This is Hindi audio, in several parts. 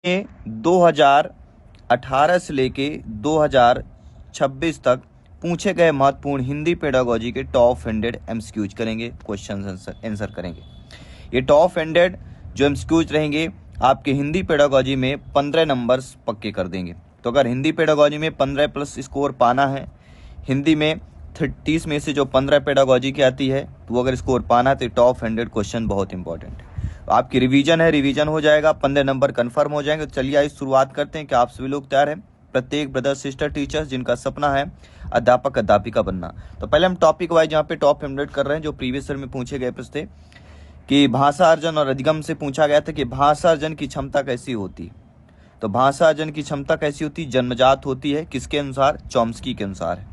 2018 से लेके 2026 तक पूछे गए महत्वपूर्ण हिंदी पेडागोजी के टॉप 100 एमसीक्यूज करेंगे, क्वेश्चन आंसर करेंगे। ये टॉप 100 जो एमसीक्यूज रहेंगे आपके हिंदी पेडागोजी में 15 नंबर्स पक्के कर देंगे। तो अगर हिंदी पेडागोजी में 15 प्लस स्कोर पाना है, हिंदी में 30 में से जो 15 पेडागोजी की आती है, तो अगर स्कोर पाना है तो टॉप 100 क्वेश्चन बहुत इंपॉर्टेंट है। आपकी रिवीजन है, रिवीजन हो जाएगा, 15 नंबर कंफर्म हो जाएंगे। तो चलिए आज शुरुआत करते हैं कि आप सभी लोग तैयार हैं, प्रत्येक ब्रदर सिस्टर टीचर्स जिनका सपना है अध्यापक अध्यापिका बनना। तो पहले हम टॉपिक वाइज यहाँ पे टॉप 100 कर रहे हैं। जो प्रीवियस ईयर में पूछे गए प्रश्न थे कि भाषा अर्जन और अधिगम से पूछा गया था कि भाषा अर्जन की क्षमता कैसी होती है। तो भाषा अर्जन की क्षमता कैसी होती है? जन्मजात होती है। किसके अनुसार? चॉम्स्की के अनुसार है।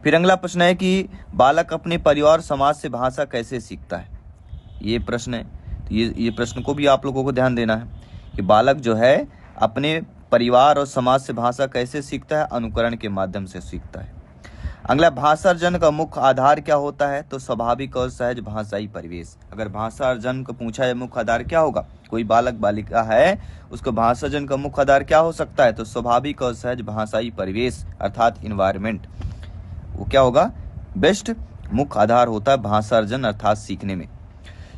फिर अगला प्रश्न है कि बालक अपने परिवार समाज से भाषा कैसे सीखता है, ये प्रश्न है। तो ये प्रश्न को भी आप लोगों को ध्यान देना है कि बालक जो है अपने परिवार और समाज से भाषा कैसे सीखता है? अनुकरण के माध्यम से सीखता है। अगला, भाषा अर्जन का मुख्य आधार क्या होता है? तो स्वाभाविक और सहज भाषाई परिवेश। अगर भाषा अर्जन को पूछा है मुख्य आधार क्या होगा, कोई बालक बालिका है उसको भाषा अर्जन का मुख्य आधार क्या हो सकता है? तो स्वाभाविक और सहज भाषाई परिवेश अर्थात इन्वायरमेंट, वो क्या होगा? बेस्ट मुख्य आधार होता है भाषा अर्जन अर्थात सीखने में।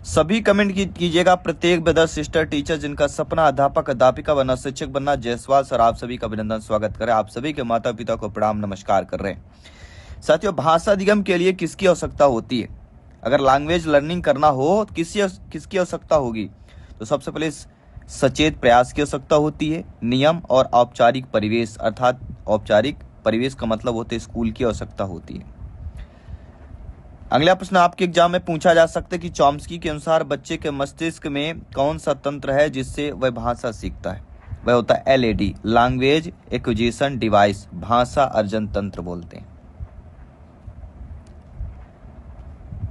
सभी कमेंट कीजिएगा, प्रत्येक ब्रदर सिस्टर टीचर जिनका सपना अध्यापक अध्यापिका बनना, शिक्षक बनना। जायसवाल सर आप सभी का अभिनंदन, स्वागत करें। आप सभी के माता पिता को प्रणाम नमस्कार कर रहे हैं। साथियों, भाषा अधिगम के लिए किसकी आवश्यकता होती है? अगर लैंग्वेज लर्निंग करना हो तो किसकी आवश्यकता होगी? तो सबसे पहले सचेत प्रयास की आवश्यकता होती है। नियम और औपचारिक परिवेश अर्थात औपचारिक परिवेश का मतलब होता है स्कूल की आवश्यकता होती है। अगला प्रश्न आपके एग्जाम में पूछा जा सकता है कि चॉम्स्की के अनुसार बच्चे के मस्तिष्क में कौन सा तंत्र है जिससे वह भाषा सीखता है? वह होता है एलएडी, लैंग्वेज एक्विजिशन डिवाइस, भाषा अर्जन तंत्र बोलते हैं।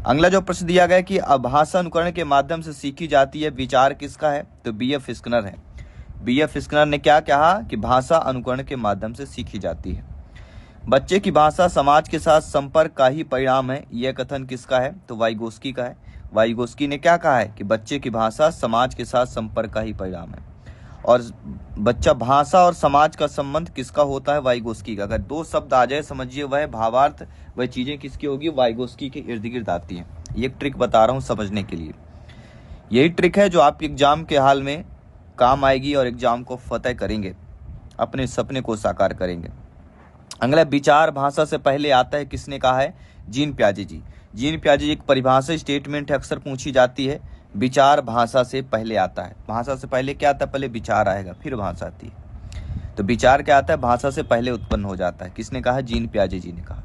अगला जो प्रश्न दिया गया कि भाषा अनुकरण के माध्यम से सीखी जाती है, विचार किसका है? तो बीएफ स्किनर है। बीएफ स्किनर ने क्या कहा कि भाषा अनुकरण के माध्यम से सीखी जाती है। बच्चे की भाषा समाज के साथ संपर्क का ही परिणाम है, यह कथन किसका है? तो वाइगोस्की का है। वाइगोस्की ने क्या कहा है कि बच्चे की भाषा समाज के साथ संपर्क का ही परिणाम है। और बच्चा भाषा और समाज का संबंध किसका होता है? वाइगोस्की का। अगर दो शब्द आ जाए समझिए वह भावार्थ, वह चीजें किसकी होगी? वाइगोस्की के इर्द गिर्द आती हैं। ये ट्रिक बता रहा हूँ समझने के लिए। यही ट्रिक है जो आपके एग्जाम के हाल में काम आएगी और एग्जाम को फतेह करेंगे, अपने सपने को साकार करेंगे। अगला, विचार भाषा से पहले आता है, किसने कहा है? जीन प्याजे जी। जीन प्याजे एक परिभाषा स्टेटमेंट है, अक्सर पूछी जाती है। विचार भाषा से पहले आता है। भाषा से पहले क्या आता है? पहले विचार आएगा फिर भाषा आती है। तो विचार क्या आता है? भाषा से पहले उत्पन्न हो जाता है। किसने कहा? जीन प्याजे जी ने कहा।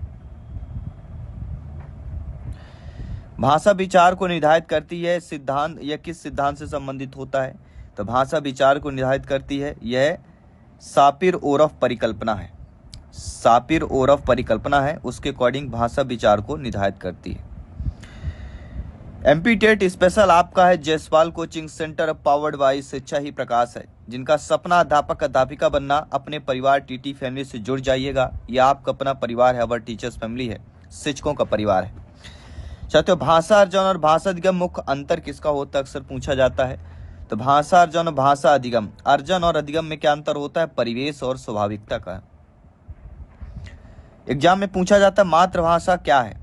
भाषा विचार को निर्धारित करती है, सिद्धांत यह किस सिद्धांत से संबंधित होता है? तो भाषा विचार को निर्धारित करती है, यह सापिर-ओरफ परिकल्पना है। सापिर-ओरफ परिकल्पना है, उसके अकॉर्डिंग भाषा विचार को निर्धारित करती है। एमपी टेट स्पेशल आपका है Jaiswal coaching centre powered by शिक्षा ही प्रकाश है। जिनका सपना अध्यापक अध्यापिका बनना, अपने परिवार टीटी फैमिली से जुड़ जाइएगा। यह आपका अपना परिवार है, अवर टीचर्स फैमिली है, शिक्षकों का परिवार है। साथियों, भाषा अर्जन और भाषा अधिगम मुख्य अंतर किसका होता है? अक्सर पूछा जाता है। तो भाषा अर्जन और भाषा अधिगम, अर्जन और अधिगम में क्या अंतर होता है? परिवेश और स्वाभाविकता का। एग्जाम में पूछा जाता है मातृभाषा क्या है?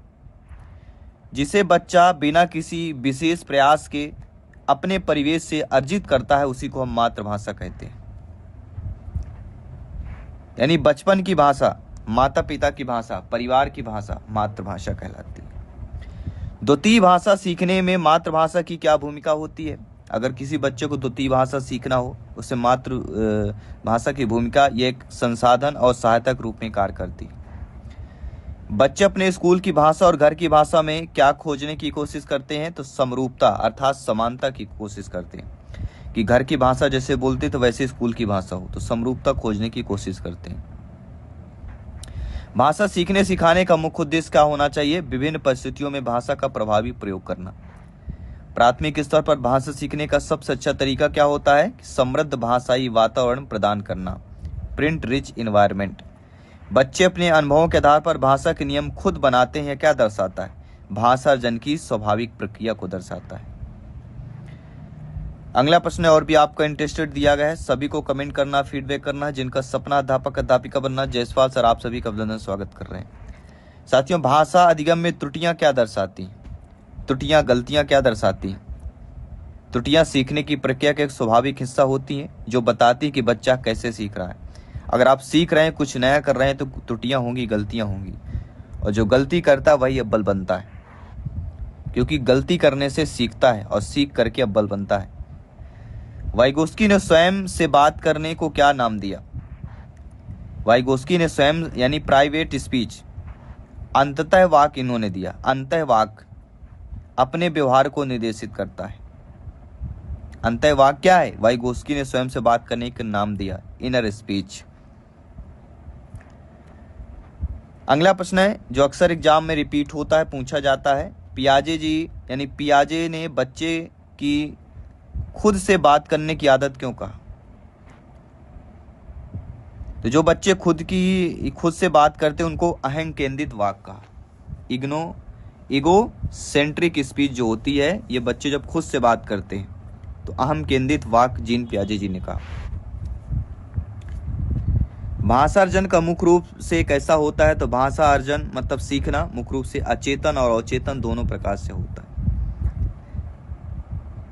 जिसे बच्चा बिना किसी विशेष प्रयास के अपने परिवेश से अर्जित करता है, उसी को हम मातृभाषा कहते हैं। यानी बचपन की भाषा, माता पिता की भाषा, परिवार की भाषा मातृभाषा कहलाती है। द्वितीय भाषा सीखने में मातृभाषा की क्या भूमिका होती है? अगर किसी बच्चे को द्वितीय भाषा सीखना हो, उससे मातृ भाषा की भूमिका ये एक संसाधन और सहायक रूप में कार्य करती है। बच्चे अपने स्कूल की भाषा और घर की भाषा में क्या खोजने की कोशिश करते हैं? तो समरूपता अर्थात समानता की कोशिश करते हैं कि घर की भाषा जैसे बोलते तो वैसे स्कूल की भाषा हो, तो समरूपता खोजने की कोशिश करते हैं। भाषा सीखने सिखाने का मुख्य उद्देश्य क्या होना चाहिए? विभिन्न परिस्थितियों में भाषा का प्रभावी प्रयोग करना। प्राथमिक स्तर पर भाषा सीखने का सबसे अच्छा तरीका क्या होता है? समृद्ध भाषाई वातावरण प्रदान करना, प्रिंट रिच इन्वायरमेंट। बच्चे अपने अनुभवों के आधार पर भाषा के नियम खुद बनाते हैं, क्या दर्शाता है? भाषा अर्जन की स्वाभाविक प्रक्रिया को दर्शाता है। अगला प्रश्न है और भी आपका इंटरेस्टेड दिया गया है, सभी को कमेंट करना, फीडबैक करना। जिनका सपना अध्यापक अध्यापिका बनना, जयसवाल सर आप सभी का अभिनंदन स्वागत कर रहे हैं। साथियों, भाषा अधिगम में त्रुटियां क्या दर्शाती, त्रुटियां गलतियां क्या दर्शाती? त्रुटियां सीखने की प्रक्रिया का एक स्वाभाविक हिस्सा होती हैं जो बताती है कि बच्चा कैसे सीख रहा है। अगर आप सीख रहे हैं, कुछ नया कर रहे हैं, तो त्रुटियां होंगी, गलतियां होंगी, और जो गलती करता है वही अव्वल बनता है, क्योंकि गलती करने से सीखता है और सीख करके अव्वल बनता है। वाइगोस्की ने स्वयं से बात करने को क्या नाम दिया? वाइगोस्की ने स्वयं यानी प्राइवेट स्पीच, अंततः वाक इन्होंने दिया। अंतः वाक अपने व्यवहार को निर्देशित करता है। अंतः वाक क्या है? वाइगोस्की ने स्वयं से बात करने का नाम दिया, इनर स्पीच। अगला प्रश्न है जो अक्सर एग्जाम में रिपीट होता है, पूछा जाता है, पियाजे जी यानी पियाजे ने बच्चे की खुद से बात करने की आदत क्यों कहा? तो जो बच्चे खुद से बात करते हैं उनको अहं केंद्रित वाक कहा। ईगो सेंट्रिक स्पीच जो होती है, ये बच्चे जब खुद से बात करते हैं तो अहम केंद्रित वाक जीन पियाजे जी ने कहा। भाषा अर्जन का मुख्य रूप से कैसा होता है? तो भाषा अर्जन मतलब सीखना मुख्य रूप से अचेतन और अवचेतन दोनों प्रकार से होता है।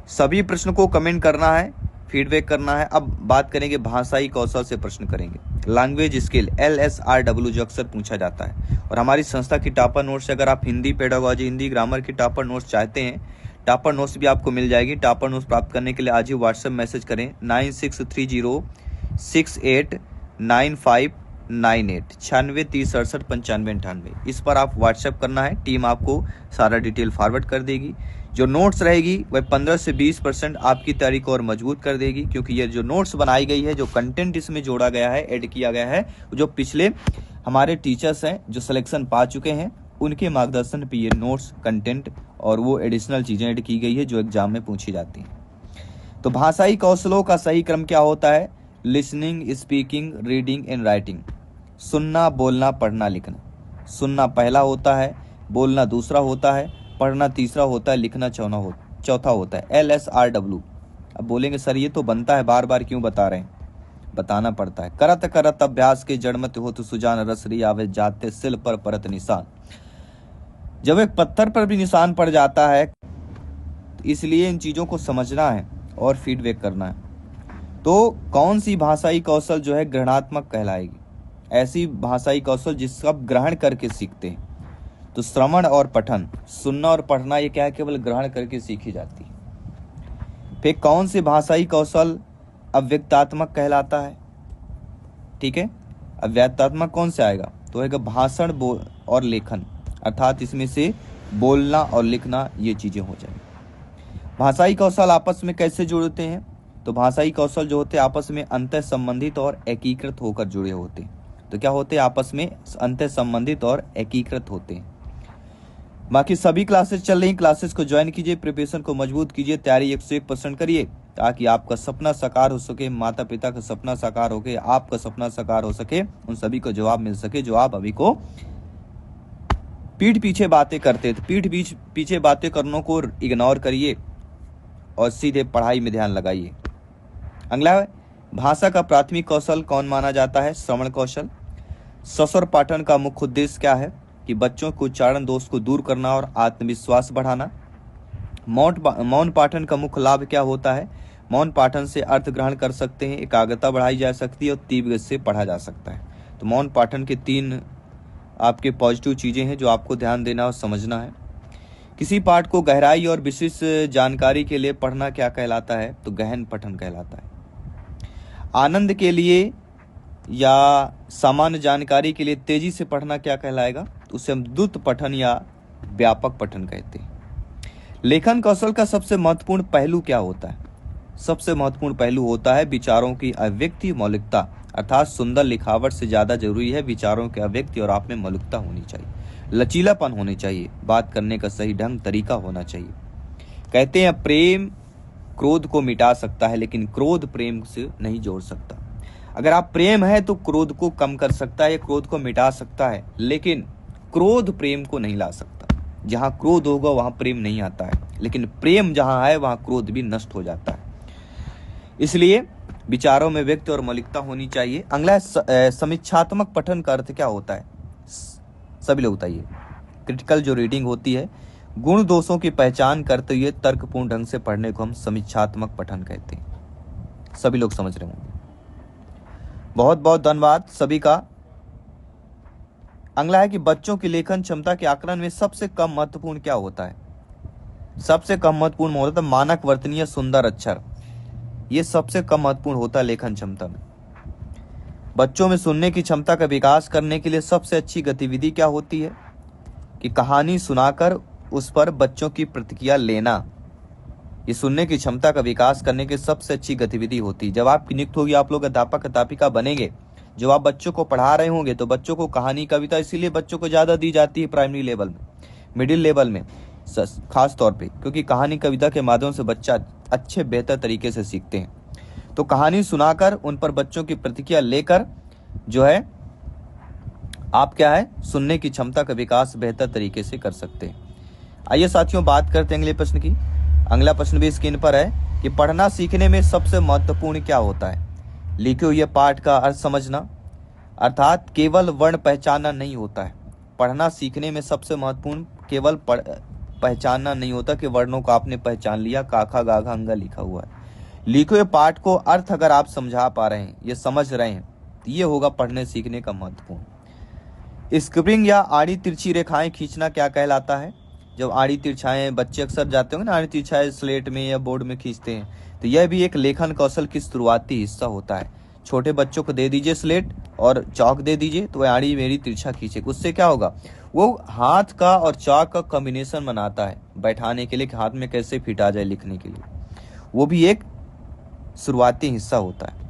सभी प्रश्न को कमेंट करना है, फीडबैक करना है। अब बात करेंगे भाषाई कौशल से प्रश्न करेंगे। लैंग्वेज स्किल LSRW जो अक्सर पूछा जाता है, और हमारी संस्था की टॉपर नोट्स, अगर आप हिंदी पेडागोजी, हिंदी ग्रामर की टॉपर नोट्स चाहते हैं, टॉपर नोट्स भी आपको मिल जाएगी। टॉपर नोट्स प्राप्त करने के लिए आज ही व्हाट्सएप मैसेज करें 9630689598 9630689598। इस पर आप व्हाट्सएप करना है, टीम आपको सारा डिटेल फॉरवर्ड कर देगी। जो नोट्स रहेगी वह 15 से 20% आपकी तैयारी को और मजबूत कर देगी, क्योंकि ये जो नोट्स बनाई गई है, जो कंटेंट इसमें जोड़ा गया है, ऐड किया गया है, जो पिछले हमारे टीचर्स हैं जो सिलेक्शन पा चुके हैं, उनके मार्गदर्शन पे ये नोट्स, कंटेंट और वो एडिशनल चीज़ें ऐड की गई है जो एग्जाम में पूछी जाती हैं। तो भाषाई कौशलों का सही क्रम क्या होता है? Listening, speaking, reading and writing. सुनना, बोलना, पढ़ना, लिखना। सुनना पहला होता है, बोलना दूसरा होता है, पढ़ना तीसरा होता है, लिखना चौथा होता है। LSRW। अब बोलेंगे सर ये तो बनता है, बार बार क्यों बता रहे हैं? बताना पड़ता है। करत करत अभ्यास के जड़मत हो तो सुजान रसरी आवे जाते सिल पर परत निशान। जब एक पत्थर पर भी निशान पड़ जाता है, इसलिए इन चीज़ों को समझना है और फीडबैक करना है। तो कौन सी भाषाई कौशल जो है ग्रहणात्मक कहलाएगी? ऐसी भाषाई कौशल जिसका आप ग्रहण करके सीखते हैं। तो श्रवण और पठन, सुनना और पढ़ना, ये क्या है? केवल ग्रहण करके सीखी जाती है। फिर कौन सी भाषाई कौशल अव्यक्तात्मक कहलाता है? ठीक है, अव्यक्तात्मक कौन से आएगा? तो आएगा भाषण और लेखन, अर्थात इसमें से बोलना और लिखना, ये चीजें हो जाएंगी। भाषाई कौशल आपस में कैसे जुड़ते हैं? तो भाषाई कौशल जो होते हैं आपस में अंतर संबंधित और एकीकृत होकर जुड़े होते हैं। तो क्या होते हैं? आपस में अंतर संबंधित और एकीकृत होते हैं। बाकी सभी क्लासेस चल रही, क्लासेस को ज्वाइन कीजिए, प्रिपरेशन को मजबूत कीजिए, तैयारी 101% करिए, ताकि आपका सपना साकार हो सके, माता पिता का सपना साकार हो सके, आपका सपना साकार हो सके, उन सभी को जवाब मिल सके जो आप अभी को पीठ पीछे बातें करते थे। पीठ पीछे बातें करने को इग्नोर करिए और सीधे पढ़ाई में ध्यान लगाइए। अगला, भाषा का प्राथमिक कौशल कौन माना जाता है? श्रवण कौशल। सस्वर पाठन का मुख्य उद्देश्य क्या है? कि बच्चों को उच्चारण दोष को दूर करना और आत्मविश्वास बढ़ाना। मौन पाठन का मुख्य लाभ क्या होता है? मौन पाठन से अर्थ ग्रहण कर सकते हैं, एकाग्रता बढ़ाई जा सकती है और तीव्र गति से पढ़ा जा सकता है। तो मौन पाठन के 3 आपके पॉजिटिव चीज़ें हैं जो आपको ध्यान देना और समझना है। किसी पाठ को गहराई और विशिष्ट जानकारी के लिए पढ़ना क्या कहलाता है? तो गहन पठन कहलाता है। आनंद के लिए या सामान्य जानकारी के लिए तेजी से पढ़ना क्या कहलाएगा? उसे हम द्रुत पठन या व्यापक पठन कहते हैं। लेखन कौशल का सबसे महत्वपूर्ण पहलू क्या होता है? सबसे महत्वपूर्ण पहलू होता है विचारों की अभिव्यक्ति, मौलिकता, अर्थात सुंदर लिखावट से ज्यादा जरूरी है विचारों की अभिव्यक्ति और आप में मौलिकता होनी चाहिए, लचीलापन होनी चाहिए, बात करने का सही ढंग तरीका होना चाहिए। कहते हैं प्रेम क्रोध को मिटा सकता है, लेकिन क्रोध प्रेम से नहीं जोड़ सकता। अगर आप प्रेम है तो क्रोध को कम कर सकता है, क्रोध को मिटा सकता है, लेकिन क्रोध प्रेम को नहीं ला सकता। जहां क्रोध होगा वहां प्रेम नहीं आता है, लेकिन प्रेम जहां है वहां क्रोध भी नष्ट हो जाता है। इसलिए विचारों में व्यक्त और मौलिकता होनी चाहिए। अगला है समीक्षात्मक पठन का अर्थ क्या होता है? सभी लोग बताइए। क्रिटिकल जो रीडिंग होती है, गुण दोषों की पहचान करते हुए तर्कपूर्ण ढंग से पढ़ने को हम समीक्षात्मक पठन कहते हैं। सभी लोग समझ रहे होंगे। बहुत बहुत धन्यवाद सभी का। अगला है कि बच्चों की लेखन क्षमता के आकलन में सबसे कम महत्वपूर्ण क्या होता है? सबसे कम महत्वपूर्ण होता है मानक वर्तनीय सुंदर अक्षर। ये सबसे कम महत्वपूर्ण होता है लेखन क्षमता में। बच्चों में सुनने की क्षमता का विकास करने के लिए सबसे अच्छी गतिविधि क्या होती है? कि कहानी सुनाकर उस पर बच्चों की प्रतिक्रिया लेना। ये सुनने की क्षमता का विकास करने की सबसे अच्छी गतिविधि होती है। जब आप नियुक्त होगी, आप लोग अध्यापक अध्यापिका बनेंगे, जब आप बच्चों को पढ़ा रहे होंगे तो बच्चों को कहानी कविता इसीलिए बच्चों को ज़्यादा दी जाती है प्राइमरी लेवल में, मिडिल लेवल में खास तौर पे, क्योंकि कहानी कविता के माध्यम से बच्चा अच्छे बेहतर तरीके से सीखते हैं। तो कहानी सुनाकर उन पर बच्चों की प्रतिक्रिया लेकर जो है आप क्या है सुनने की क्षमता का विकास बेहतर तरीके से कर सकते हैं। आइए साथियों बात करते हैं अगले प्रश्न की। अगला प्रश्न भी स्क्रीन पर है कि पढ़ना सीखने में सबसे महत्वपूर्ण क्या होता है? लिखे हुए पाठ का अर्थ समझना, अर्थात केवल वर्ण पहचानना नहीं होता है। पढ़ना सीखने में सबसे महत्वपूर्ण केवल पहचानना नहीं होता कि वर्णों को आपने पहचान लिया, काखा गाघा अंगा लिखा हुआ है। लिखे हुए पाठ को अर्थ अगर आप समझा पा रहे हैं, ये समझ रहे हैं, तो ये होगा पढ़ने सीखने का महत्वपूर्ण। स्क्रिबिंग या आड़ी तिरछी रेखाएं खींचना क्या कहलाता है? जब आड़ी तिरछाएं बच्चे अक्सर जाते होंगे ना, आड़ी तिरछाएं स्लेट में या बोर्ड में खींचते हैं, तो यह भी एक लेखन कौशल की शुरुआती हिस्सा होता है। छोटे बच्चों को दे दीजिए स्लेट और चौक दे दीजिए, तो वह आड़ी मेरी तिरछा खींचे। उससे क्या होगा, वो हाथ का और चौक का कॉम्बिनेशन बनाता है बैठाने के लिए, हाथ में कैसे फिट आ जाए लिखने के लिए। वो भी एक शुरुआती हिस्सा होता है।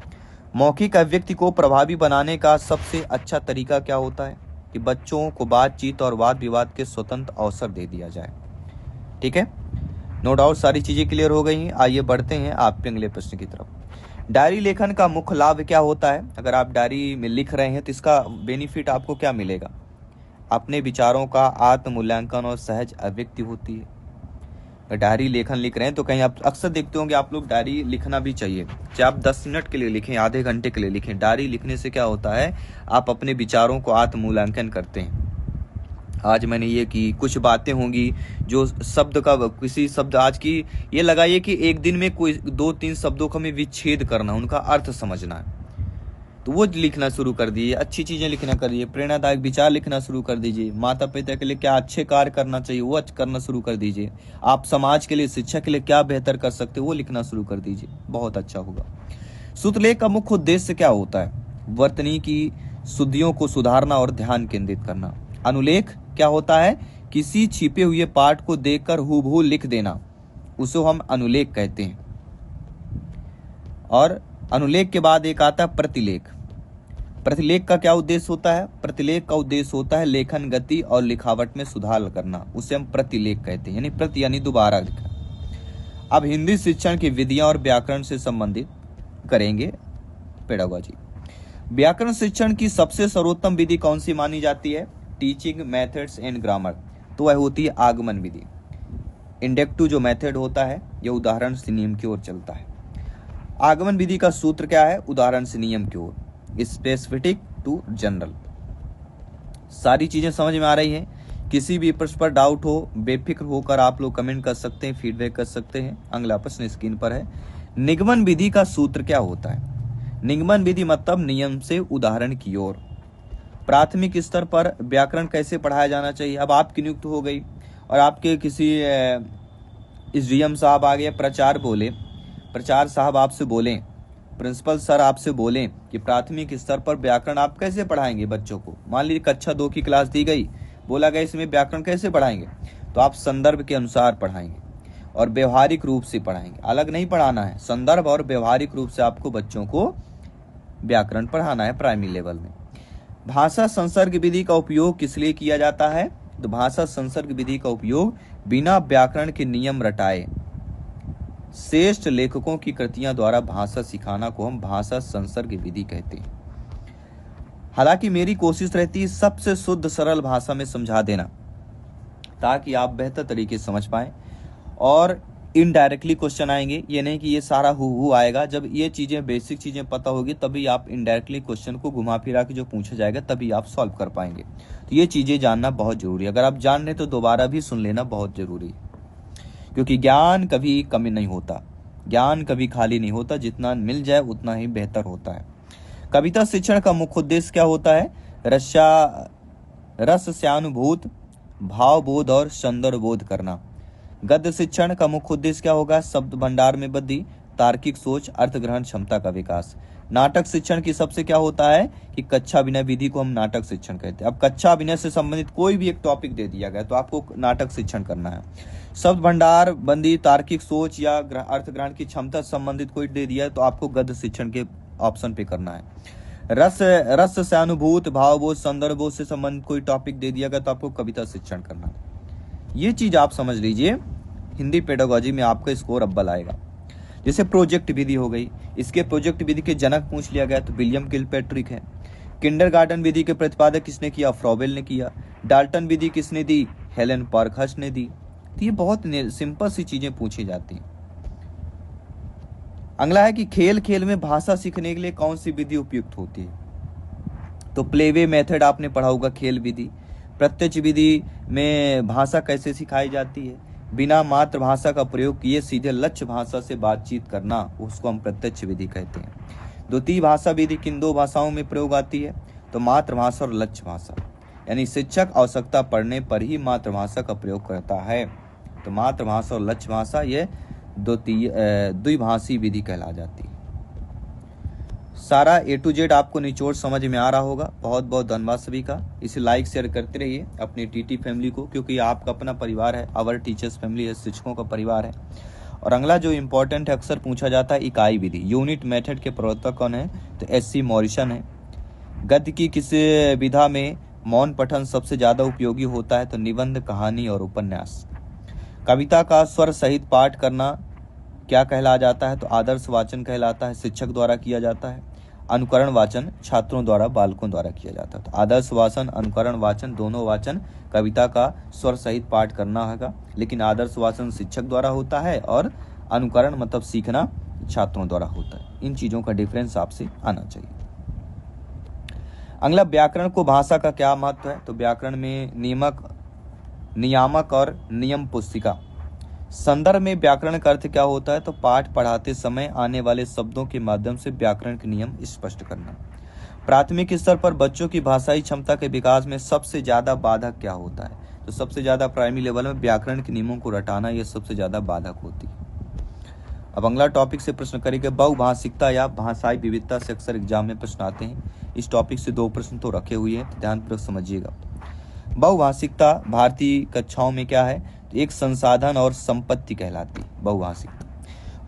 मौखिक अभिव्यक्ति को प्रभावी बनाने का सबसे अच्छा तरीका क्या होता है? कि बच्चों को बातचीत और वाद विवाद के स्वतंत्र अवसर दे दिया जाए। ठीक है, नो डाउट सारी चीजें क्लियर हो गई हैं। आइए बढ़ते हैं आपके अगले प्रश्न की तरफ। डायरी लेखन का मुख्य लाभ क्या होता है? अगर आप डायरी में लिख रहे हैं तो इसका बेनिफिट आपको क्या मिलेगा? अपने विचारों का आत्म मूल्यांकन और सहज अभिव्यक्ति होती है। डायरी लेखन लिख रहे हैं तो कहीं आप अक्सर देखते होंगे, आप लोग डायरी लिखना भी चाहिए, चाहे आप 10 मिनट के लिए लिखें, आधे घंटे के लिए लिखें। डायरी लिखने से क्या होता है, आप अपने विचारों को आत्म मूल्यांकन करते हैं। आज मैंने ये की, कुछ बातें होंगी जो शब्द का किसी शब्द, आज की ये लगाइए कि एक दिन में कोई 2-3 शब्दों का हमें विच्छेद करना, उनका अर्थ समझना है, तो वो लिखना शुरू कर दीजिए। अच्छी चीज़ें लिखना करिए, प्रेरणादायक विचार लिखना शुरू कर दीजिए। माता पिता के लिए क्या अच्छे कार्य करना चाहिए वो करना शुरू कर दीजिए। आप समाज के लिए, शिक्षा के लिए क्या बेहतर कर सकते हो वो लिखना शुरू कर दीजिए, बहुत अच्छा होगा। सूत्रलेख का मुख्य उद्देश्य क्या होता है? वर्तनी की शुद्धियों को सुधारना और ध्यान केंद्रित करना। अनुलेख क्या होता है? किसी छिपे हुए पाठ को देखकर हूबहू लिख देना, उसे हम अनुलेख कहते हैं। और अनुलेख के बाद एक आता है प्रतिलेख। प्रतिलेख का क्या उद्देश्य होता है? प्रतिलेख का उद्देश्य होता है लेखन गति और लिखावट में सुधार करना, उसे हम प्रतिलेख कहते हैं, यानी प्रति यानी दोबारा लिखना। अब हिंदी शिक्षण की विधियां और व्याकरण से संबंधित करेंगे पेडागोजी। व्याकरण शिक्षण की सबसे सर्वोत्तम विधि कौन सी मानी जाती है? टीचिंग मेथड्स एंड ग्रामर, तो वह होती है आगमन विधि। इंडेक्टिव जो मेथड होता है यह उदाहरण से नियम की ओर चलता है। आगमन विधि का सूत्र क्या है? उदाहरण से नियम की ओर, स्पेसिफिक टू जनरल। सारी चीजें समझ में आ रही हैं? किसी भी प्रश्न पर डाउट हो, बेफिक्र होकर आप लोग कमेंट कर सकते हैं, फीडबैक कर सकते हैं। अगला प्रश्न स्क्रीन पर है, निगमन विधि का सूत्र क्या होता है? निगमन विधि मतलब नियम से उदाहरण की ओर। प्राथमिक स्तर पर व्याकरण कैसे पढ़ाया जाना चाहिए? अब आपकी नियुक्त हो गई और आपके किसी एसडीएम साहब आ गए, प्रचार साहब आपसे बोलें, प्रिंसिपल सर आपसे बोलें कि प्राथमिक स्तर पर व्याकरण आप कैसे पढ़ाएंगे बच्चों को। मान लीजिए कक्षा 2 की क्लास दी गई, बोला गया इसमें व्याकरण कैसे पढ़ाएंगे, तो आप संदर्भ के अनुसार पढ़ाएंगे और व्यवहारिक रूप से पढ़ाएंगे। अलग नहीं पढ़ाना है, संदर्भ और व्यवहारिक रूप से आपको बच्चों को व्याकरण पढ़ाना है प्राइमरी लेवल में। भाषा संसर्ग विधि का उपयोग किस लिए किया जाता है? तो भाषा संसर्ग विधि का उपयोग बिना व्याकरण के नियम रटाए श्रेष्ठ लेखकों की कृतियां द्वारा भाषा सिखाना को हम भाषा संसर्ग विधि कहते हैं। हालांकि मेरी कोशिश रहती है सबसे शुद्ध सरल भाषा में समझा देना, ताकि आप बेहतर तरीके से समझ पाएं। और इनडायरेक्टली क्वेश्चन आएंगे, ये नहीं कि ये सारा हु आएगा। जब ये चीज़ें बेसिक चीज़ें पता होगी तभी आप इनडायरेक्टली क्वेश्चन को घुमा फिरा के जो पूछा जाएगा तभी आप सॉल्व कर पाएंगे। तो ये चीज़ें जानना बहुत ज़रूरी है। अगर आप जान लें तो दोबारा भी सुन लेना बहुत ज़रूरी है, क्योंकि ज्ञान कभी कमी नहीं होता, ज्ञान कभी खाली नहीं होता, जितना मिल जाए उतना ही बेहतर होता है। कविता शिक्षण का मुख्य उद्देश्य क्या होता है? रस स्यानुभूत, भावबोध और संदर्भबोध करना। गद्य शिक्षण का मुख्य उद्देश्य क्या होगा? शब्द भंडार में वृद्धि, तार्किक सोच, अर्थ ग्रहण क्षमता का विकास। नाटक शिक्षण की सबसे क्या होता है कि कक्षा अभिनय विधि को हम नाटक शिक्षण कहते हैं। अब कक्षा अभिनय से संबंधित कोई भी एक टॉपिक दे दिया गया तो आपको नाटक शिक्षण करना है। शब्द भंडार बंदी, तार्किक सोच या अर्थ ग्रहण की क्षमता से संबंधित कोई दे दिया है तो आपको गद्य शिक्षण के ऑप्शन पे करना है। रस से अनुभूत, भावबोध, संदर्भबोध से संबंधित कोई टॉपिक दे दिया गया तो आपको कविता शिक्षण करना है। ये चीज आप समझ लीजिए, हिंदी पेडागोजी में आपका स्कोर अव्वल आएगा। जैसे प्रोजेक्ट विधि हो गई, इसके प्रोजेक्ट विधि के जनक पूछ लिया गया तो विलियम किलपैट्रिक है। किंडरगार्टन विधि के प्रतिपादक किसने किया? फ्रॉबेल ने किया। डाल्टन विधि किसने दी? हेलेन पार्कहर्स्ट ने दी। तो ये बहुत सिंपल सी चीजें पूछी जाती हैं। अगला है कि खेल खेल में भाषा सीखने के लिए कौन सी विधि उपयुक्त होती है? तो प्लेवे मेथड आपने पढ़ा होगा, खेल विधि। प्रत्यक्ष विधि में भाषा कैसे सिखाई जाती है? बिना मातृभाषा का प्रयोग किए सीधे लक्ष्य भाषा से बातचीत करना, उसको हम प्रत्यक्ष विधि कहते हैं। द्वितीय भाषा विधि किन दो भाषाओं में प्रयोग आती है? तो मातृभाषा और लक्ष्य भाषा, यानी शिक्षक आवश्यकता पड़ने पर ही मातृभाषा का प्रयोग करता है। तो मातृभाषा और लक्ष्य भाषा ये द्विभाषी विधि कहला जाती है। सारा A to Z आपको निचोड़ समझ में आ रहा होगा। बहुत बहुत धन्यवाद सभी का। इसे लाइक शेयर करते रहिए अपनी TT फैमिली को, क्योंकि आपका अपना परिवार है, आवर टीचर्स फैमिली है, शिक्षकों का परिवार है। और अगला जो इम्पोर्टेंट है, अक्सर पूछा जाता है, इकाई विधि, यूनिट मेथड के प्रवर्तक कौन है? तो SC मॉरिसन है। गद्य की किस विधा में मौन पठन सबसे ज्यादा उपयोगी होता है? तो निबंध, कहानी और उपन्यास। कविता का स्वर सहित पाठ करना क्या कहला जाता है? तो आदर्श वाचन कहलाता है, शिक्षक द्वारा किया जाता है। अनुकरण वाचन छात्रों द्वारा, बालकों द्वारा किया जाता है। तो आदर्श वाचन, अनुकरण वाचन, दोनों वाचन कविता का स्वर सहित पाठ करना होगा, लेकिन आदर्श वाचन शिक्षक द्वारा होता है और अनुकरण मतलब सीखना छात्रों द्वारा होता है। इन चीजों का डिफरेंस आपसे आना चाहिए। अगला, व्याकरण को भाषा का क्या महत्व है? तो व्याकरण में नियामक और नियम पुस्तिका। संदर्भ में व्याकरण का अर्थ क्या होता है? तो पाठ पढ़ाते समय आने वाले शब्दों के माध्यम से व्याकरण के नियम स्पष्ट करना। प्राथमिक स्तर पर बच्चों की भाषाई क्षमता के विकास में सबसे ज्यादा बाधक क्या होता है? तो सबसे ज्यादा प्राइमरी लेवल में व्याकरण के नियमों को रटाना, यह सबसे ज्यादा बाधक होती है। अब अगला टॉपिक से प्रश्न करेंगे, बहुभाषिकता या भाषाई विविधता से अक्सर एग्जाम में प्रश्न आते हैं। इस टॉपिक से 2 प्रश्न तो रखे हुए हैं, ध्यानपूर्वक समझिएगा। बहुभाषिकता भारतीय कक्षाओं में क्या है? तो एक संसाधन और संपत्ति कहलाती है बहुभाषिकता।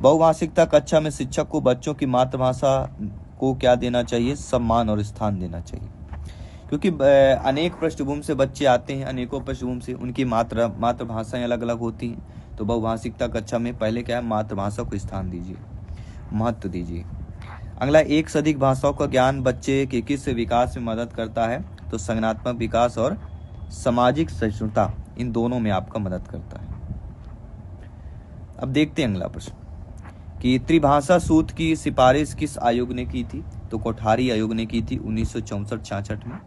बहुभाषिकता कक्षा में शिक्षक को बच्चों की मातृभाषा को क्या देना चाहिए? सम्मान और स्थान देना चाहिए, क्योंकि अनेक पृष्ठभूमि से बच्चे आते हैं, अनेकों पृष्ठभूमि से, उनकी मातृभाषाएं अलग अलग होती हैं। तो बहुभाषिकता कक्षा में पहले क्या है? मातृभाषा को स्थान दीजिए, महत्व दीजिए। अगला, एक से अधिक भाषाओं का ज्ञान बच्चे के किस विकास में मदद करता है? तो संज्ञानात्मक विकास और सामाजिक सहिष्णुता, इन दोनों में आपका मदद करता है। अब देखते हैं अगला प्रश्न कि त्रिभाषा सूत्र की सिफारिश किस आयोग ने की थी? तो कोठारी आयोग ने की थी 1964-66 में।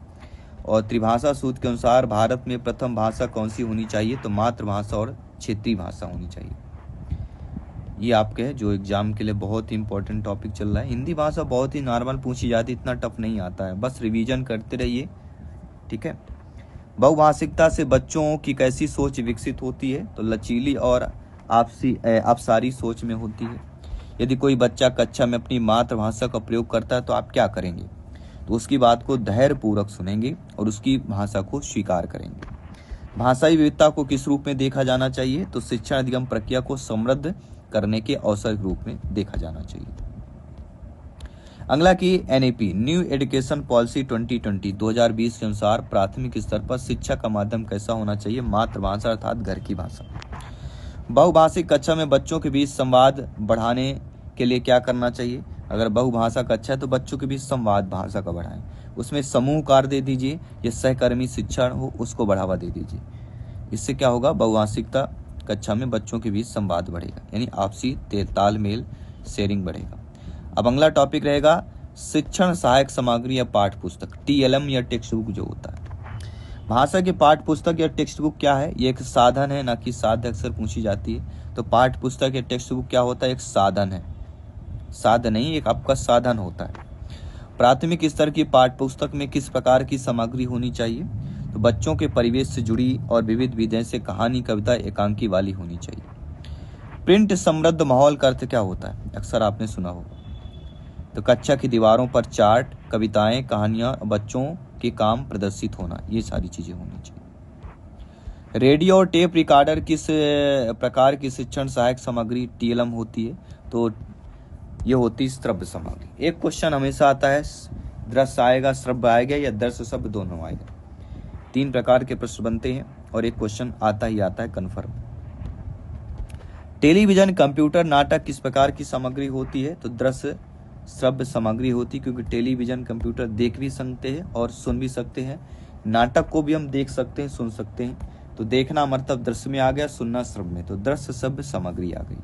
और त्रिभाषा सूत्र के अनुसार भारत में प्रथम भाषा कौन सी होनी चाहिए? तो मातृभाषा और क्षेत्रीय भाषा होनी चाहिए। ये आपके जो एग्जाम के लिए बहुत ही इंपॉर्टेंट टॉपिक चल रहा है। हिंदी भाषा बहुत ही नॉर्मल पूछी जाती, इतना टफ नहीं आता है, बस रिवीजन करते रहिए, ठीक है। बहुभाषिकता से बच्चों की कैसी सोच विकसित होती है? तो लचीली और आपसारी सोच में होती है। यदि कोई बच्चा कक्षा में अपनी मातृभाषा का प्रयोग करता है तो आप क्या करेंगे? तो उसकी बात को धैर्यपूर्वक सुनेंगे और उसकी भाषा को स्वीकार करेंगे। भाषाई विविधता को किस रूप में देखा जाना चाहिए? तो शिक्षण अधिगम प्रक्रिया को समृद्ध करने के अवसर के रूप में देखा जाना चाहिए। अगला की NEP न्यू एजुकेशन पॉलिसी 2020 के अनुसार प्राथमिक स्तर पर शिक्षा का माध्यम कैसा होना चाहिए? मातृभाषा अर्थात घर की भाषा। बहुभाषिक कक्षा में बच्चों के बीच संवाद बढ़ाने के लिए क्या करना चाहिए? अगर बहुभाषा कक्षा है तो बच्चों के बीच संवाद भाषा का बढ़ाएं, उसमें समूह कार्य दे दीजिए या सहकर्मी शिक्षण हो उसको बढ़ावा दे दीजिए। इससे क्या होगा? बहुभाषिकता कक्षा में बच्चों के बीच संवाद बढ़ेगा, यानी आपसी तालमेल शेयरिंग बढ़ेगा। अब अगला टॉपिक रहेगा शिक्षण सहायक सामग्री या पाठ्य पुस्तक, TLM या टेक्स्ट बुक जो होता है। भाषा की पाठ्य पुस्तक या टेक्स्ट बुक क्या है? ये एक साधन है, ना कि साध्य अक्सर पूछी जाती है। तो पाठ्य पुस्तक या टेक्स्ट बुक क्या होता है? एक साधन है, साधन नहीं, एक आपका साधन होता है। प्राथमिक स्तर की पाठ्य पुस्तक में किस प्रकार की सामग्री होनी चाहिए? तो बच्चों के परिवेश से जुड़ी और विविध विषय से कहानी, कविता, एकांकी वाली होनी चाहिए। प्रिंट समृद्ध माहौल का अर्थ क्या होता है? अक्सर आपने सुना होगा। तो कक्षा की दीवारों पर चार्ट, कविताएं, कहानियां, बच्चों के काम प्रदर्शित होना, ये सारी चीजें होनी चाहिए। रेडियो और टेप रिकॉर्डर किस प्रकार की शिक्षण सहायक सामग्री TLM होती है? तो ये होती है श्रव्य सामग्री। एक क्वेश्चन हमेशा आता है, दृश्य आएगा, श्रव्य आएगा या दृश्य शब्द दोनों आएगा। 3 प्रकार के प्रश्न बनते हैं और एक क्वेश्चन आता ही आता है कन्फर्म। टेलीविजन, कंप्यूटर, नाटक किस प्रकार की सामग्री होती है? तो दृश्य श्रव्य सामग्री होती, क्योंकि टेलीविजन, कंप्यूटर देख भी सकते हैं और सुन भी सकते हैं। नाटक को भी हम देख सकते हैं, सुन सकते हैं। तो देखना मतलब दृश्य में आ गया, सुनना श्रव्य में, तो दृश्य श्रव्य सामग्री आ गई।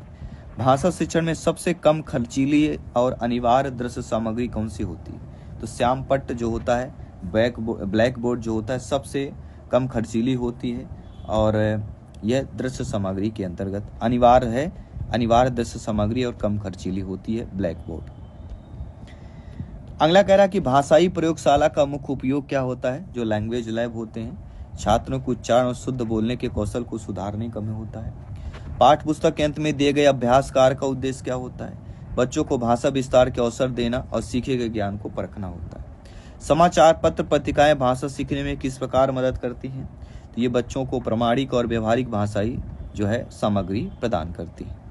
भाषा शिक्षण में सबसे कम खर्चीली और अनिवार्य दृश्य सामग्री कौन सी होती है? तो श्यामपट्ट जो होता है, ब्लैक बोर्ड जो होता है, सबसे कम खर्चीली होती है और यह दृश्य सामग्री के अंतर्गत अनिवार्य है। अनिवार्य दृश्य सामग्री और कम खर्चीली होती है ब्लैक बोर्ड। अगला कह रहा कि भाषाई प्रयोगशाला का मुख्य उपयोग क्या होता है? जो लैंग्वेज लैब होते हैं, छात्रों को उच्चारण और शुद्ध बोलने के कौशल को सुधारने का में होता है। पाठ्य पुस्तक के अंत में दिए गए अभ्यास कार्य का उद्देश्य क्या होता है? बच्चों को भाषा विस्तार के अवसर देना और सीखे गए ज्ञान को परखना होता है। समाचार पत्र पत्रिकाएं भाषा सीखने में किस प्रकार मदद करती हैं? तो ये बच्चों को प्रामाणिक और व्यवहारिक भाषाई जो है सामग्री प्रदान करती है।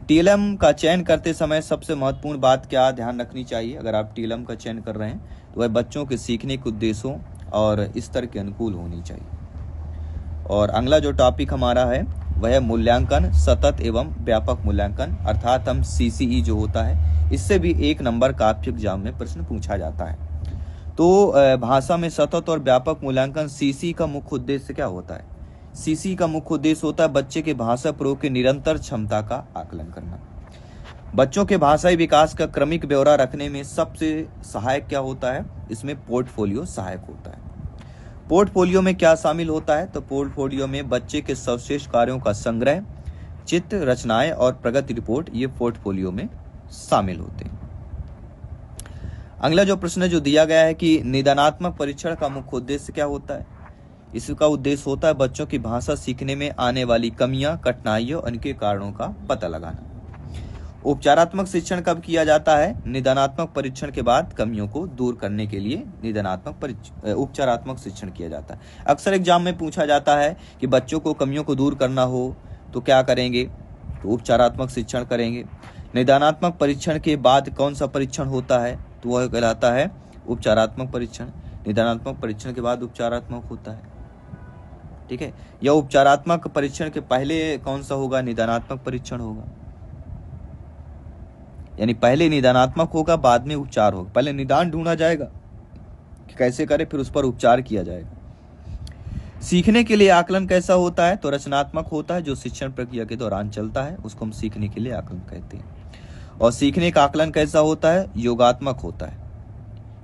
TLM का चयन करते समय सबसे महत्वपूर्ण बात क्या ध्यान रखनी चाहिए? अगर आप TLM का चयन कर रहे हैं तो वह बच्चों के सीखने के उद्देश्यों और स्तर के अनुकूल होनी चाहिए। और अगला जो टॉपिक हमारा है वह मूल्यांकन, सतत एवं व्यापक मूल्यांकन, अर्थात हम CCE जो होता है, इससे भी 1 नंबर का आपके एग्जाम में प्रश्न पूछा जाता है। तो भाषा में सतत और व्यापक मूल्यांकन, CCE का मुख्य उद्देश्य क्या होता है? CCE का मुख्य उद्देश्य होता है बच्चे के भाषा प्रयोग की निरंतर क्षमता का आकलन करना। बच्चों के भाषाई विकास का क्रमिक ब्यौरा रखने में सबसे सहायक क्या होता है? इसमें पोर्टफोलियो सहायक होता है। पोर्टफोलियो में क्या शामिल होता है? तो पोर्टफोलियो में बच्चे के सर्वश्रेष्ठ कार्यों का संग्रह, चित्र, रचनाएं और प्रगति रिपोर्ट, ये पोर्टफोलियो में शामिल होते हैं। अगला जो प्रश्न जो दिया गया है कि निदानात्मक परीक्षण का मुख्य उद्देश्य क्या होता है? इसका उद्देश्य होता है बच्चों की भाषा सीखने में आने वाली कमियां, कठिनाइयों, उनके कारणों का पता लगाना। उपचारात्मक शिक्षण कब किया जाता है? निदानात्मक परीक्षण के बाद कमियों को दूर करने के लिए उपचारात्मक शिक्षण किया जाता है। अक्सर एग्जाम में पूछा जाता है कि बच्चों को कमियों को दूर करना हो तो क्या करेंगे? तो उपचारात्मक शिक्षण करेंगे। निदानात्मक परीक्षण के बाद कौन सा परीक्षण होता है? तो वह कहलाता है उपचारात्मक परीक्षण। निदानात्मक परीक्षण के बाद उपचारात्मक होता है, ठीक है। यह उपचारात्मक परीक्षण के पहले कौन सा होगा? निदानात्मक परीक्षण होगा, यानी पहले निदानात्मक होगा, बाद में उपचार होगा। पहले निदान ढूंढा जाएगा कि कैसे करें, फिर उस पर उपचार किया जाएगा। सीखने के लिए आकलन कैसा होता है? तो रचनात्मक होता है, जो शिक्षण प्रक्रिया के दौरान चलता है उसको हम सीखने के लिए आकलन कहते हैं। और सीखने का आकलन कैसा होता है? योगात्मक होता है।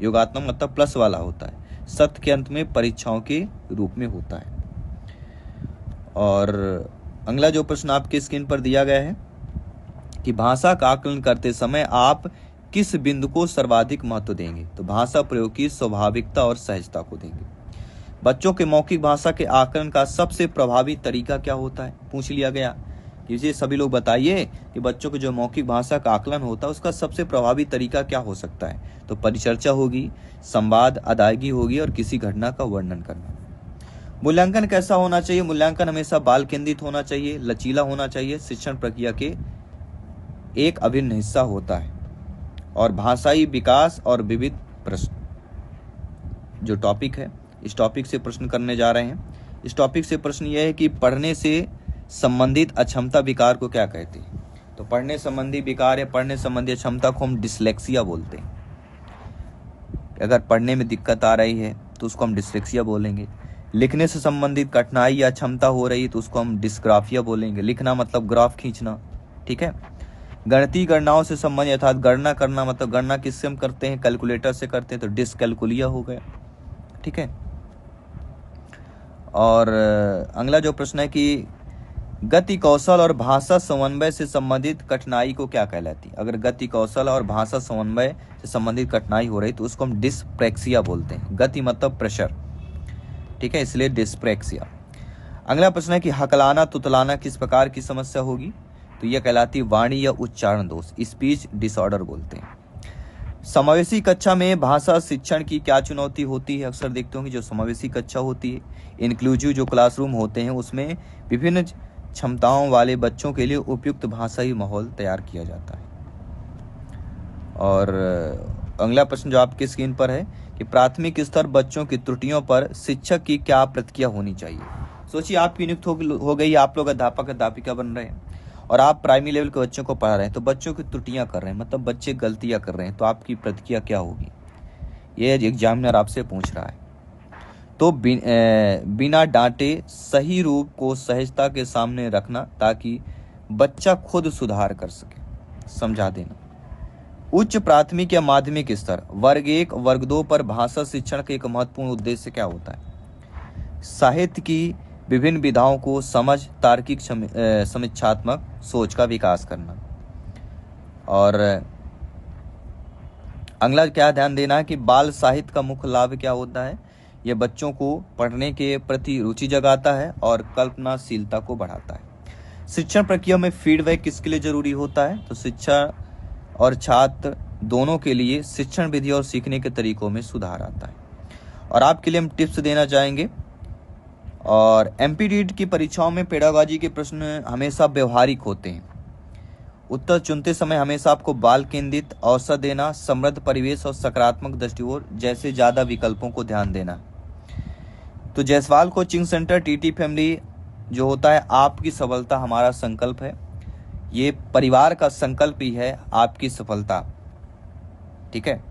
योगात्मक मतलब प्लस वाला होता है, सत्र के अंत में परीक्षाओं के रूप में होता है। और अगला जो प्रश्न आपके स्क्रीन पर दिया गया है कि भाषा का आकलन करते समय आप किस बिंदु को सर्वाधिक महत्व देंगे? तो भाषा प्रयोग की स्वाभाविकता और सहजता को देंगे। बच्चों के मौखिक भाषा के आकलन का सबसे प्रभावी तरीका क्या होता है? पूछ लिया गया कि सभी लोग बताइए कि बच्चों के जो मौखिक भाषा का आकलन होता है उसका सबसे प्रभावी तरीका क्या हो सकता है? तो परिचर्चा होगी, संवाद, अदायगी होगी और किसी घटना का वर्णन करना। मूल्यांकन कैसा होना चाहिए? मूल्यांकन हमेशा बाल केंद्रित होना चाहिए, लचीला होना चाहिए, शिक्षण प्रक्रिया के एक अभिन्न हिस्सा होता है। और भाषाई विकास और विविध प्रश्न जो टॉपिक है, इस टॉपिक से प्रश्न करने जा रहे हैं। इस टॉपिक से प्रश्न यह है कि पढ़ने से संबंधित अक्षमता विकार को क्या कहते हैं? तो पढ़ने संबंधी विकार या पढ़ने संबंधी अक्षमता को हम डिस्लेक्सिया बोलते हैं। अगर पढ़ने में दिक्कत आ रही है तो उसको हम डिस्लेक्सिया बोलेंगे। लिखने से संबंधित कठिनाई या क्षमता हो रही तो उसको हम डिस्ग्राफिया बोलेंगे। लिखना मतलब ग्राफ खींचना, ठीक है। गणितीय गणनाओं से संबंधित अर्थात गणना करना मतलब गणना किससे हम करते हैं, कैलकुलेटर से करते हैं, तो डिस्कैलकुलिया हो गया, ठीक है। और अगला जो प्रश्न है कि गति कौशल और भाषा समन्वय से संबंधित कठिनाई को क्या कहलाती है। अगर गति कौशल और भाषा समन्वय से संबंधित कठिनाई हो रही तो उसको हम डिस्प्रैक्सिया बोलते हैं। गति मतलब प्रेशर, ठीक है, इसलिए डिस्प्रैक्सिया। अगला प्रश्न है कि हकलाना तुतलाना किस प्रकार की समस्या होगी, तो यह कहलाती है वाणी या उच्चारण दोष, स्पीच डिसऑर्डर बोलते हैं। समावेशी कक्षा में भाषा शिक्षण की क्या चुनौती होती है। अक्सर देखते होंगे जो समावेशी कक्षा होती है, इंक्लूसिव जो क्लासरूम होते हैं, उसमें विभिन्न क्षमताओं वाले बच्चों के लिए उपयुक्त भाषाई माहौल तैयार किया जाता है। और अगला प्रश्न जो आपकी स्क्रीन पर है कि प्राथमिक स्तर बच्चों की त्रुटियों पर शिक्षक की क्या प्रतिक्रिया होनी चाहिए। सोचिए आपकी नियुक्त हो गई, आप लोग अध्यापक अध्यापिका बन रहे हैं और आप प्राइमरी लेवल के बच्चों को पढ़ा रहे हैं, तो बच्चों की त्रुटियां कर रहे हैं, मतलब बच्चे गलतियां कर रहे हैं, तो आपकी प्रतिक्रिया क्या होगी, ये एग्जामिनर आपसे पूछ रहा है। तो बिना डांटे सही रूप को सहजता के सामने रखना ताकि बच्चा खुद सुधार कर सके, समझा देना। उच्च प्राथमिक या माध्यमिक स्तर वर्ग 1 वर्ग 2 पर भाषा शिक्षण का एक महत्वपूर्ण उद्देश्य क्या होता है। साहित्य की विभिन्न विधाओं को समझ, तार्किक समीक्षात्मक सोच का विकास करना। और अगला क्या ध्यान देना है कि बाल साहित्य का मुख्य लाभ क्या होता है, यह बच्चों को पढ़ने के प्रति रुचि जगाता है और कल्पनाशीलता को बढ़ाता है। शिक्षण प्रक्रिया में फीडबैक किसके लिए जरूरी होता है, तो शिक्षा और छात्र दोनों के लिए शिक्षण विधि और सीखने के तरीकों में सुधार आता है। और आपके लिए हम टिप्स देना चाहेंगे। और एमपीटीईटी की परीक्षाओं में पेडागॉजी के प्रश्न हमेशा व्यवहारिक होते हैं। उत्तर चुनते समय हमेशा आपको बाल केंद्रित, अवसर देना, समृद्ध परिवेश और सकारात्मक दृष्टिकोण जैसे ज़्यादा विकल्पों को ध्यान देना। तो Jaiswal coaching centre TT family जो होता है, आपकी सफलता हमारा संकल्प है। ये परिवार का संकल्प ही है आपकी सफलता, ठीक है।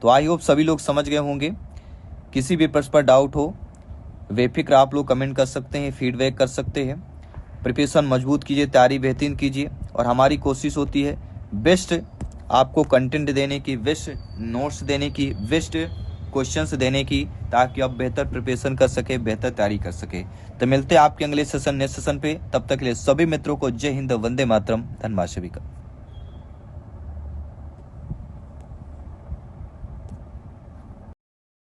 तो आई होप सभी लोग समझ गए होंगे। किसी भी प्रश्न पर डाउट हो बेफिक्र आप लोग कमेंट कर सकते हैं, फीडबैक कर सकते हैं। प्रिपरेशन मजबूत कीजिए, तैयारी बेहतरीन कीजिए और हमारी कोशिश होती है बेस्ट आपको कंटेंट देने की, बेस्ट नोट्स देने की, बेस्ट क्वेश्चंस देने की, ताकि आप बेहतर प्रिपरेशन कर सके, बेहतर तैयारी कर सके। तो मिलते हैं आपके अगले सेशन नेक्स्ट सेशन पे। तब तक के लिए सभी मित्रों को जय हिंद, वंदे मातरम, धन्यवाद सभी का।